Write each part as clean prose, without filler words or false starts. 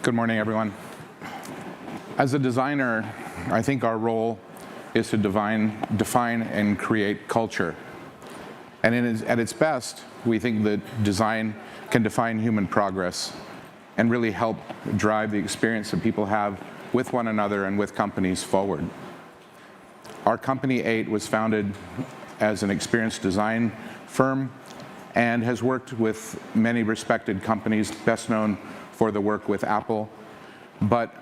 Good morning, everyone. As a designer, I think our role is to define and create culture. And at its best, we think that design can define human progress and really help drive the experience that people have with one another and with companies forward. Our company 8 was founded as an experience design firm and has worked with many respected companies, best known for the work with Apple, but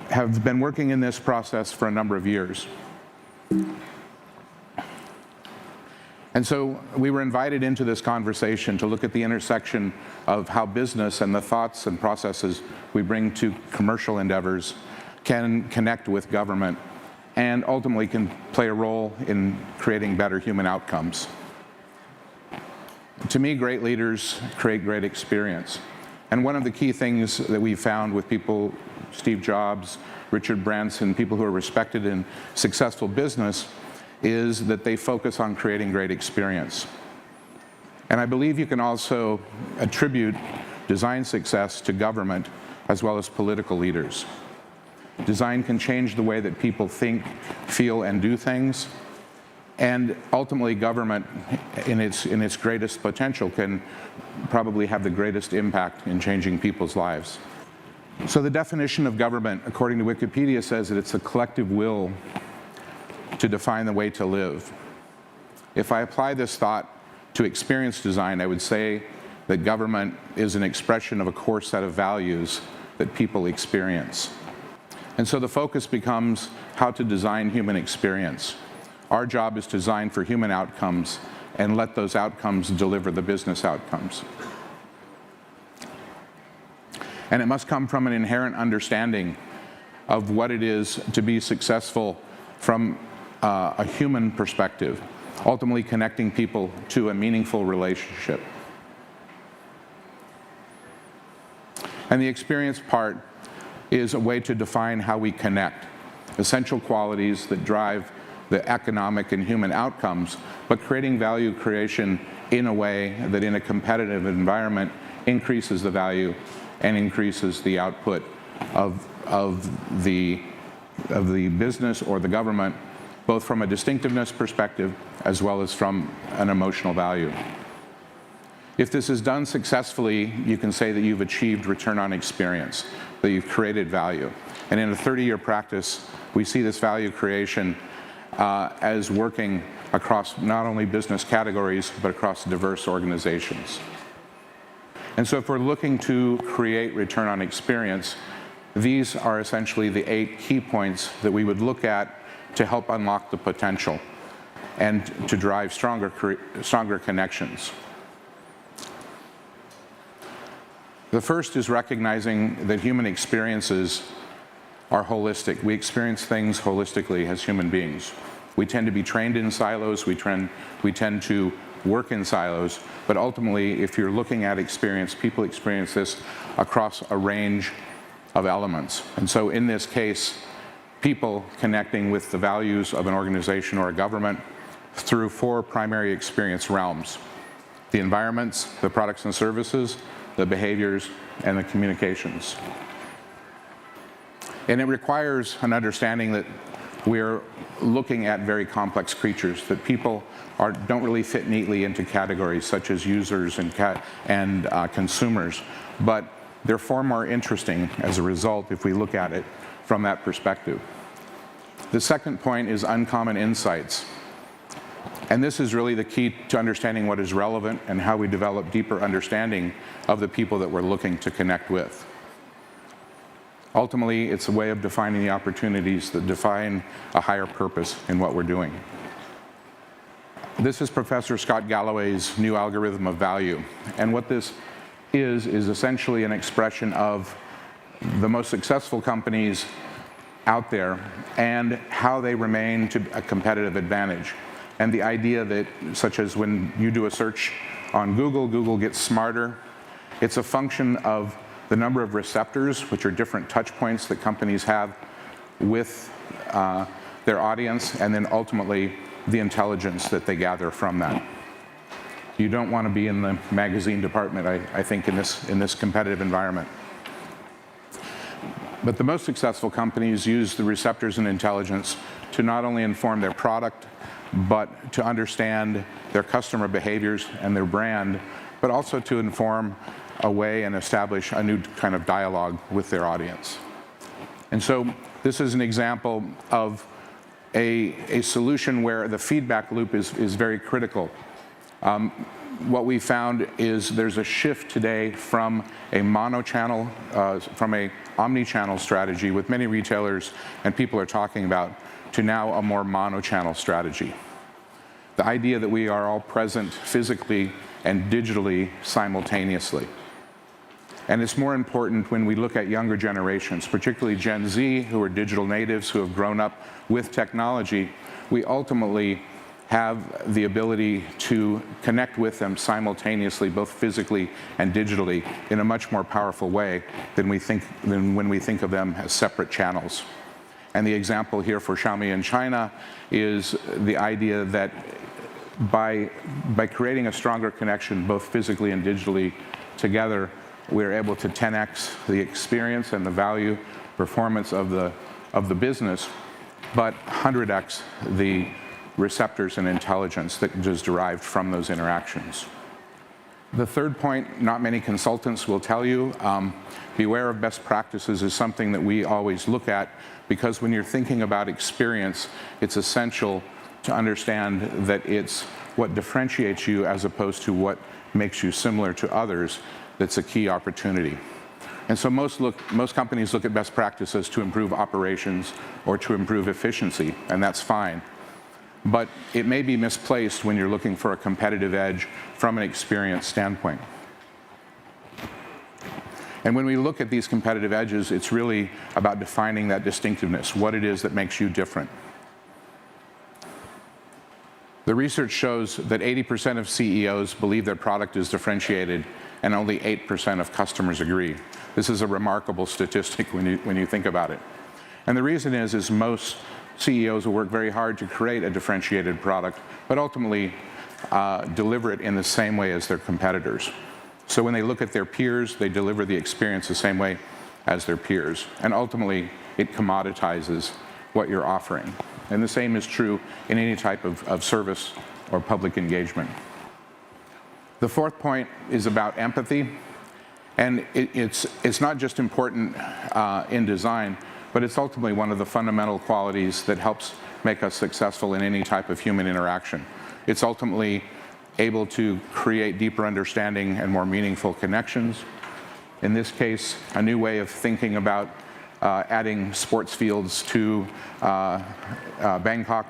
have been working in this process for a number of years. And so we were invited into this conversation to look at the intersection of how business and the thoughts and processes we bring to commercial endeavors can connect with government and ultimately can play a role in creating better human outcomes. To me, great leaders create great experience. And one of the key things that we found with people, Steve Jobs, Richard Branson, people who are respected in successful business, is that they focus on creating great experience. And I believe you can also attribute design success to government as well as political leaders. Design can change the way that people think, feel, and do things. And ultimately, government, in its greatest potential, can probably have the greatest impact in changing people's lives. So the definition of government, according to Wikipedia, says that it's a collective will to define the way to live. If I apply this thought to experience design, I would say that government is an expression of a core set of values that people experience. And so the focus becomes how to design human experience. Our job is to design for human outcomes and let those outcomes deliver the business outcomes. And it must come from an inherent understanding of what it is to be successful from a human perspective, ultimately connecting people to a meaningful relationship. And the experience part is a way to define how we connect, essential qualities that drive the economic and human outcomes, but creating value creation in a way that in a competitive environment increases the value and increases the output of the business or the government, both from a distinctiveness perspective as well as from an emotional value. If this is done successfully, you can say that you've achieved return on experience, that you've created value. And in a 30-year practice, we see this value creation as working across not only business categories, but across diverse organizations. And so if we're looking to create return on experience, these are essentially the 8 key points that we would look at to help unlock the potential and to drive stronger connections. The first is recognizing that human experiences are holistic. We experience things holistically as human beings. We tend to be trained in silos, we tend to work in silos, but ultimately, if you're looking at experience, people experience this across a range of elements. And so in this case, people connecting with the values of an organization or a government through 4 primary experience realms: the environments, the products and services, the behaviors, and the communications. And it requires an understanding that we're looking at very complex creatures, that people don't really fit neatly into categories such as users and consumers, but they're far more interesting as a result if we look at it from that perspective. The second point is uncommon insights. And this is really the key to understanding what is relevant and how we develop deeper understanding of the people that we're looking to connect with. Ultimately, it's a way of defining the opportunities that define a higher purpose in what we're doing. This is Professor Scott Galloway's new algorithm of value. And what this is essentially an expression of the most successful companies out there and how they remain to a competitive advantage. And the idea that, such as when you do a search on Google, Google gets smarter. It's a function of the number of receptors, which are different touch points that companies have with their audience, and then ultimately the intelligence that they gather from that. You don't want to be in the magazine department, I think, in this competitive environment. But the most successful companies use the receptors and intelligence to not only inform their product, but to understand their customer behaviors and their brand, but also to inform a way and establish a new kind of dialogue with their audience. And so this is an example of a solution where the feedback loop is very critical. What we found is there's a shift today from a mono-channel, from a omni-channel strategy, with many retailers and people are talking about, to now a more mono-channel strategy. The idea that we are all present physically and digitally simultaneously. And it's more important when we look at younger generations, particularly Gen Z, who are digital natives, who have grown up with technology. We ultimately have the ability to connect with them simultaneously, both physically and digitally, in a much more powerful way than when we think of them as separate channels. And the example here for Xiaomi in China is the idea that by creating a stronger connection, both physically and digitally together, we're able to 10x the experience and the value performance of the business, but 100x the receptors and intelligence that is derived from those interactions. The third point, not many consultants will tell you, beware of best practices is something that we always look at, because when you're thinking about experience, it's essential to understand that it's what differentiates you as opposed to what makes you similar to others that's a key opportunity. And so most companies look at best practices to improve operations or to improve efficiency, and that's fine. But it may be misplaced when you're looking for a competitive edge from an experience standpoint. And when we look at these competitive edges, it's really about defining that distinctiveness, what it is that makes you different. The research shows that 80% of CEOs believe their product is differentiated, and only 8% of customers agree. This is a remarkable statistic when you think about it. And the reason is most CEOs will work very hard to create a differentiated product, but ultimately deliver it in the same way as their competitors. So when they look at their peers, they deliver the experience the same way as their peers. And ultimately, it commoditizes what you're offering. And the same is true in any type of service or public engagement. The fourth point is about empathy. And it's not just important in design, but it's ultimately one of the fundamental qualities that helps make us successful in any type of human interaction. It's ultimately able to create deeper understanding and more meaningful connections. In this case, a new way of thinking about adding sports fields to Bangkok,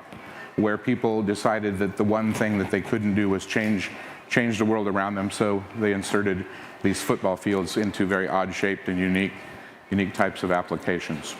where people decided that the one thing that they couldn't do was change the world around them, so they inserted these football fields into very odd-shaped and unique types of applications.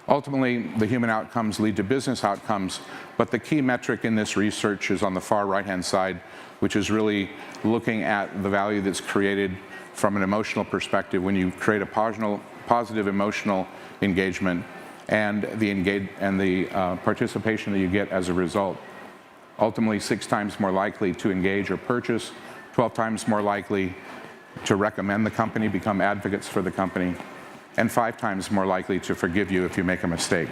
Ultimately, the human outcomes lead to business outcomes, but the key metric in this research is on the far right-hand side, which is really looking at the value that's created from an emotional perspective when you create a positive emotional engagement and the participation that you get as a result. Ultimately, 6 times more likely to engage or purchase, 12 times more likely to recommend the company, become advocates for the company, and 5 times more likely to forgive you if you make a mistake.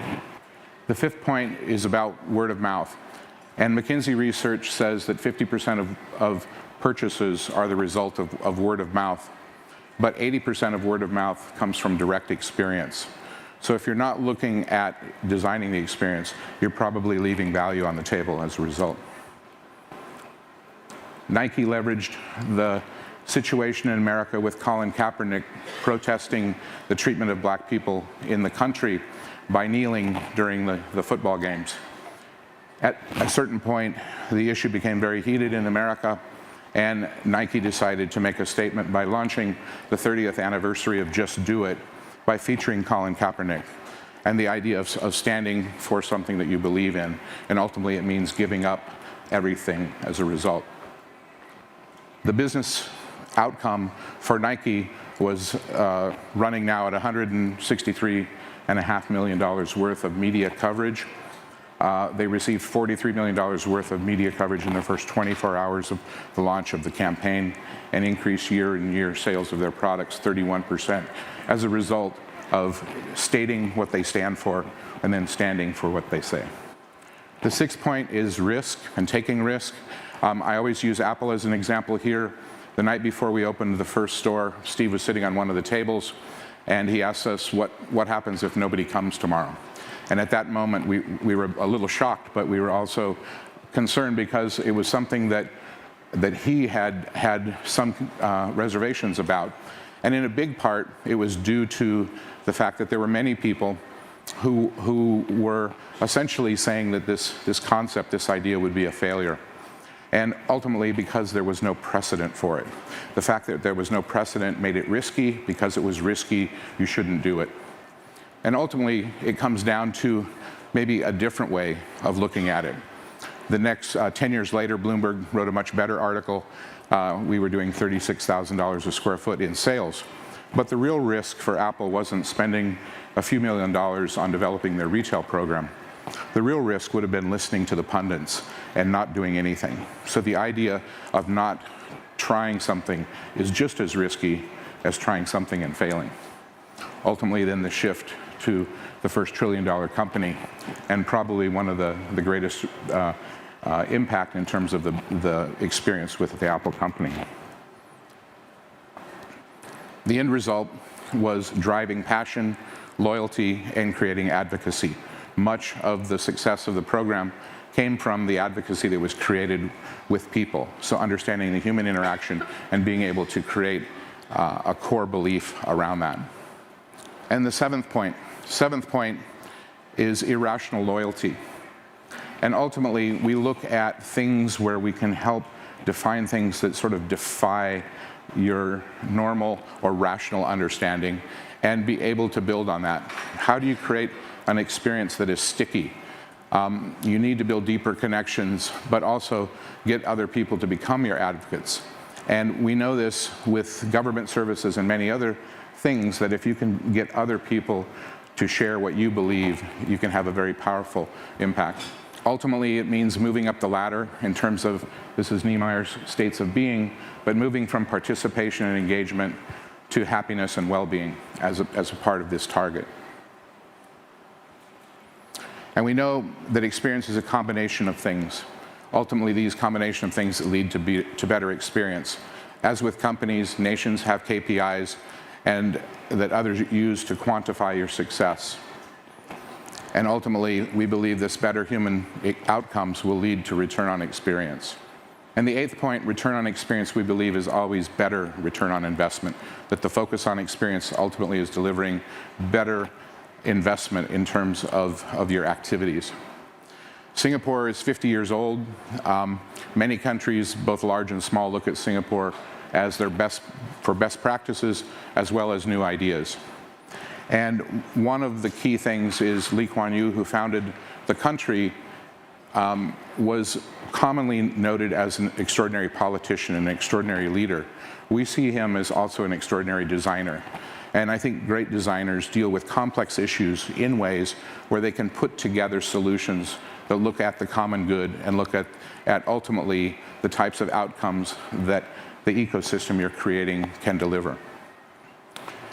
The fifth point is about word of mouth. And McKinsey research says that 50% of purchases are the result of word of mouth, but 80% of word of mouth comes from direct experience. So if you're not looking at designing the experience, you're probably leaving value on the table as a result. Nike leveraged the situation in America with Colin Kaepernick protesting the treatment of black people in the country by kneeling during the football games. At a certain point, the issue became very heated in America, and Nike decided to make a statement by launching the 30th anniversary of Just Do It by featuring Colin Kaepernick, and the idea of standing for something that you believe in, and ultimately it means giving up everything as a result. The business outcome for Nike was running now at $163.5 million worth of media coverage, They received $43 million worth of media coverage in the first 24 hours of the launch of the campaign, and increased year-on-year sales of their products 31% as a result of stating what they stand for and then standing for what they say. The sixth point is risk and taking risk. I always use Apple as an example here. The night before we opened the first store, Steve was sitting on one of the tables, and he asked us what happens if nobody comes tomorrow. And at that moment, we were a little shocked, but we were also concerned because it was something that he had some reservations about. And in a big part, it was due to the fact that there were many people who were essentially saying that this concept, this idea would be a failure. And ultimately, because there was no precedent for it. The fact that there was no precedent made it risky. Because it was risky, you shouldn't do it. And ultimately, it comes down to maybe a different way of looking at it. The next 10 years later, Bloomberg wrote a much better article. We were doing $36,000 a square foot in sales. But the real risk for Apple wasn't spending a few $1 million on developing their retail program. The real risk would have been listening to the pundits and not doing anything. So the idea of not trying something is just as risky as trying something and failing. Ultimately, then the shift to the first trillion-dollar company, and probably one of the greatest impact in terms of the experience with the Apple company. The end result was driving passion, loyalty, and creating advocacy. Much of the success of the program came from the advocacy that was created with people. So understanding the human interaction and being able to create a core belief around that. And the seventh point is irrational loyalty. And ultimately, we look at things where we can help define things that sort of defy your normal or rational understanding and be able to build on that. How do you create an experience that is sticky? You need to build deeper connections, but also get other people to become your advocates. And we know this with government services and many other things, that if you can get other people to share what you believe, you can have a very powerful impact. Ultimately, it means moving up the ladder in terms of, this is Niemeyer's states of being, but moving from participation and engagement to happiness and well-being as a part of this target. And we know that experience is a combination of things. Ultimately, these combination of things that lead to better experience. As with companies, nations have KPIs and that others use to quantify your success. And ultimately, we believe this better human outcomes will lead to return on experience. And the eighth point, return on experience, we believe is always better return on investment. That the focus on experience ultimately is delivering better investment in terms of your activities. Singapore is 50 years old. Many countries, both large and small, look at Singapore as their best practices as well as new ideas. And one of the key things is Lee Kuan Yew, who founded the country, was commonly noted as an extraordinary politician, an extraordinary leader. We see him as also an extraordinary designer. And I think great designers deal with complex issues in ways where they can put together solutions that look at the common good and look at ultimately the types of outcomes that the ecosystem you're creating can deliver.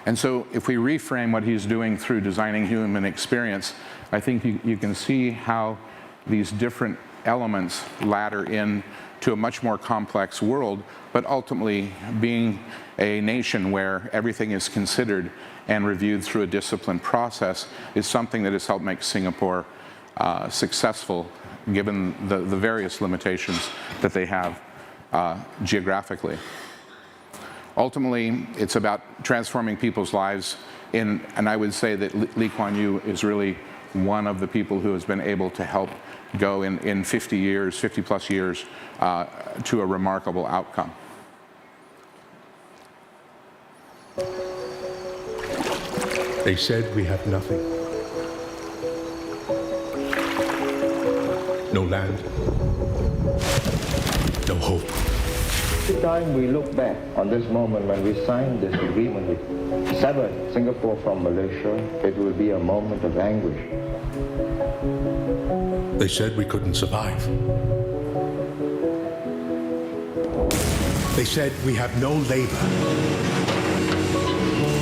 And so if we reframe what he's doing through designing human experience, I think you can see how these different elements ladder in to a much more complex world, but ultimately being a nation where everything is considered and reviewed through a disciplined process is something that has helped make Singapore successful, given the various limitations that they have geographically. Ultimately, it's about transforming people's lives, and I would say that Lee Kuan Yew is really one of the people who has been able to help go in 50 plus years, to a remarkable outcome. They said we have nothing. No land, no hope. Every time we look back on this moment when we signed this agreement with severed Singapore from Malaysia, it will be a moment of anguish. They said we couldn't survive. They said we have no labor,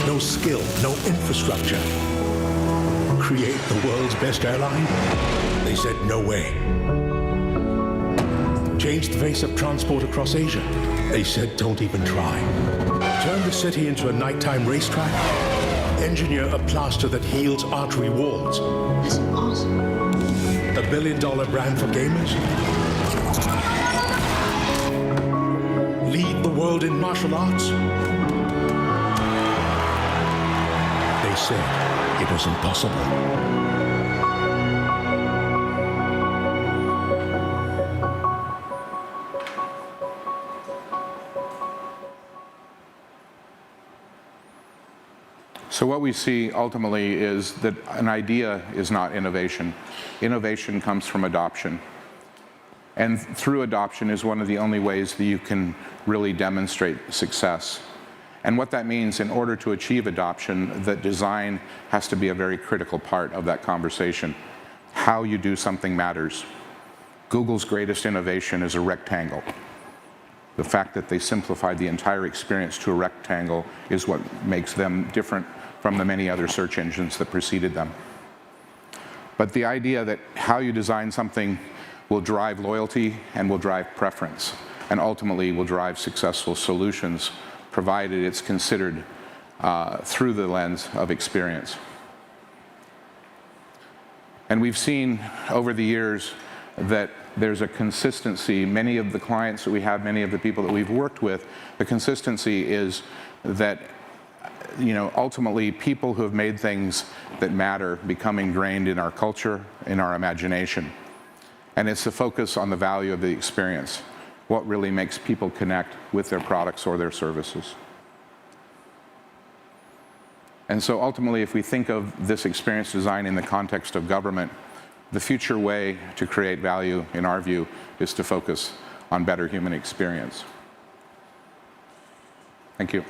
no skill, no infrastructure. Create the world's best airline? They said no way. Change the face of transport across Asia? They said don't even try. Turn the city into a nighttime racetrack? Engineer a plaster that heals artery walls? That's awesome. A billion-dollar brand for gamers? Lead the world in martial arts? They said it was impossible. So what we see ultimately is that an idea is not innovation. Innovation comes from adoption. And through adoption is one of the only ways that you can really demonstrate success. And what that means, in order to achieve adoption, that design has to be a very critical part of that conversation. How you do something matters. Google's greatest innovation is a rectangle. The fact that they simplified the entire experience to a rectangle is what makes them different from the many other search engines that preceded them. But the idea that how you design something will drive loyalty and will drive preference, and ultimately will drive successful solutions, provided it's considered through the lens of experience. And we've seen over the years that there's a consistency. Many of the clients that we have, many of the people that we've worked with, the consistency is that ultimately people who have made things that matter become ingrained in our culture, in our imagination. And it's the focus on the value of the experience, what really makes people connect with their products or their services. And so ultimately, if we think of this experience design in the context of government, the future way to create value, in our view, is to focus on better human experience. Thank you.